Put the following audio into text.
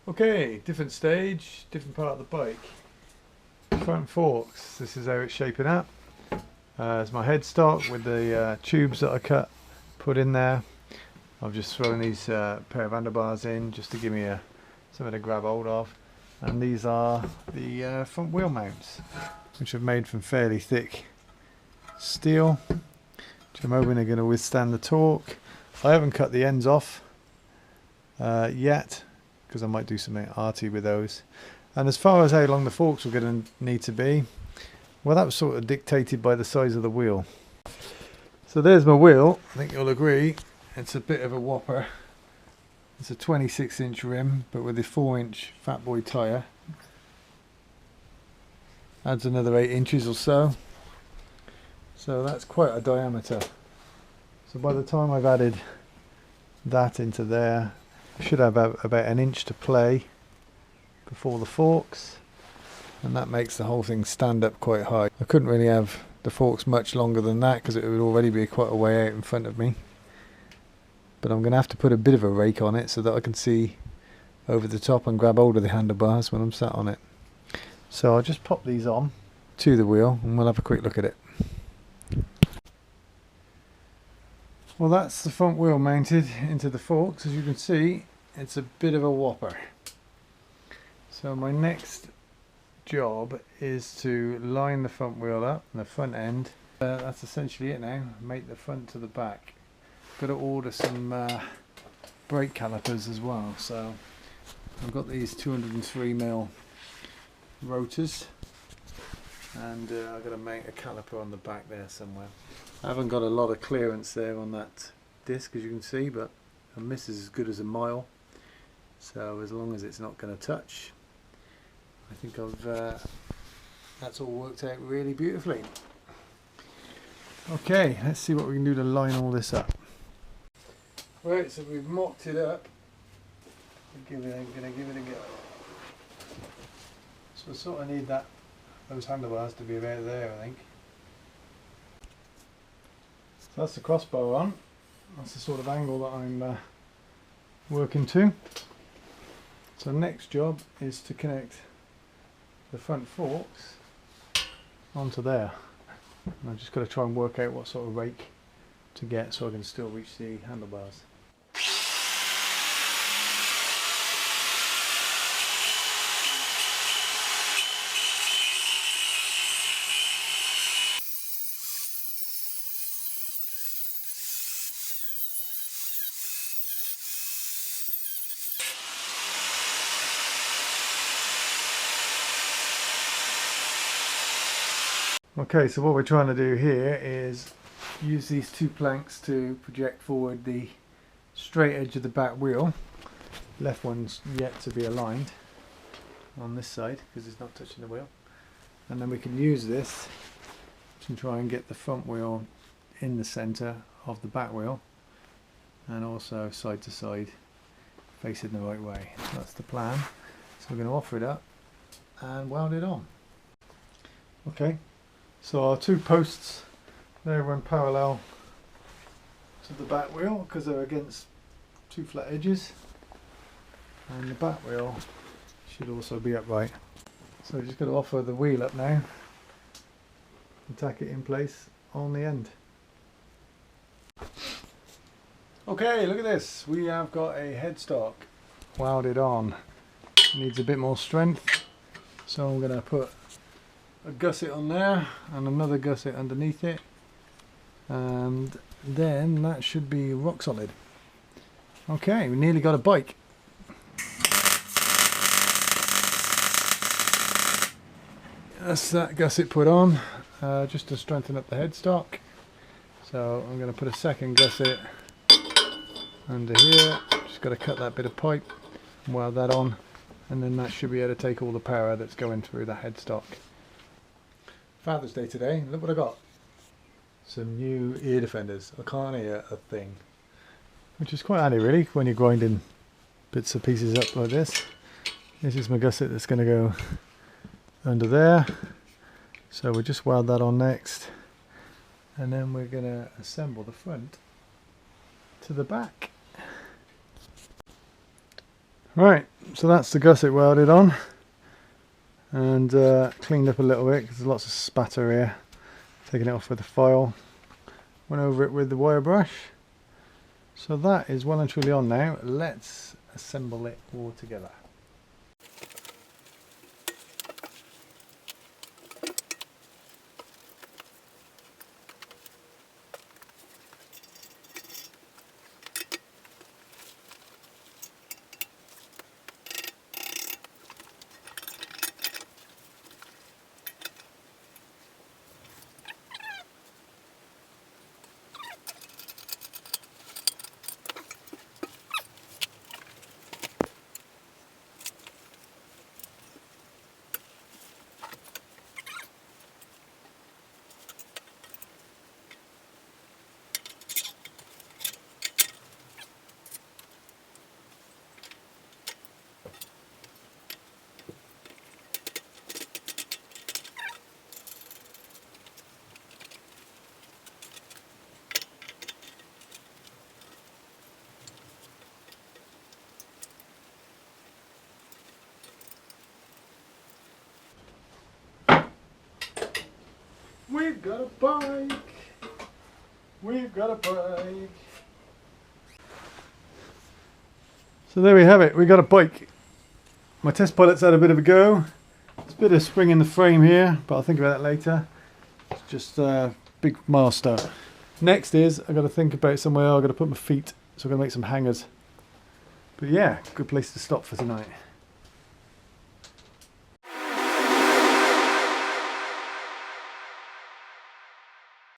Okay, different stage, different part of the bike. Front forks, this is how it's shaping up. It's my headstock with the tubes that I put in there. I've just thrown these pair of handlebars in just to give me something to grab hold of. And these are the front wheel mounts, which I've made from fairly thick steel, which I'm hoping are going to withstand the torque. I haven't cut the ends off yet, because I might do something arty with those. And as far as how long the forks are going to need to be, well, that was sort of dictated by the size of the wheel. So there's my wheel. I think you'll agree it's a bit of a whopper. It's a 26-inch rim, but with a 4-inch Fat Boy tyre. Adds another 8 inches or so. So that's quite a diameter. So by the time I've added that into there, I should have about an inch to play before the forks, and that makes the whole thing stand up quite high. I couldn't really have the forks much longer than that because it would already be quite a way out in front of me. But I'm going to have to put a bit of a rake on it so that I can see over the top and grab hold of the handlebars when I'm sat on it. So I'll just pop these on to the wheel and we'll have a quick look at it. Well, that's the front wheel mounted into the forks. As you can see, it's a bit of a whopper. So my next job is to line the front wheel up and the front end. That's essentially it now. Make the front to the back. Got to order some brake calipers as well. So I've got these 203mm rotors, and I've got to mount a caliper on the back there somewhere. I haven't got a lot of clearance there on that disc, as you can see, but a miss is as good as a mile. So as long as it's not going to touch, I think that's all worked out really beautifully. Okay, let's see what we can do to line all this up. Right, so we've mocked it up. I'm gonna give it a go. So I sort of need those handlebars to be about there, I think. So that's the crossbar on. That's the sort of angle that I'm working to. So next job is to connect the front forks onto there. And I've just got to try and work out what sort of rake to get so I can still reach the handlebars. Okay, so what we're trying to do here is use these two planks to project forward the straight edge of the back wheel. Left one's yet to be aligned on this side because it's not touching the wheel. And then we can use this to try and get the front wheel in the centre of the back wheel, and also side to side facing the right way. That's the plan. So we're going to offer it up and weld it on. Okay. So our two posts, they run parallel to the back wheel because they're against two flat edges, and the back wheel should also be upright. So we're just going to offer the wheel up now and tack it in place on the end. Okay, look at this. We have got a headstock welded on. It needs a bit more strength, so I'm going to put a gusset on there and another gusset underneath it, and then that should be rock solid. Okay, we nearly got a bike. That's that gusset put on just to strengthen up the headstock. So I'm going to put a second gusset under here. Just got to cut that bit of pipe and weld that on, and then that should be able to take all the power that's going through the headstock. Father's Day today. Look what I got. Some new ear defenders. I can't hear a thing, which is quite handy really when you're grinding bits of pieces up like this. This is my gusset that's going to go under there. So we'll just weld that on next, and then we're going to assemble the front to the back. Right, so that's the gusset welded on and cleaned up a little bit because there's lots of spatter here. Taking it off with a file, went over it with the wire brush. So that is well and truly on now. Let's assemble it all together. We've got a bike! We've got a bike! So there we have it, we got a bike. My test pilot's had a bit of a go. There's a bit of spring in the frame here, but I'll think about that later. It's just a big milestone. Next is, I've got to think about somewhere I've got to put my feet, so I'm going to make some hangers. But yeah, good place to stop for tonight.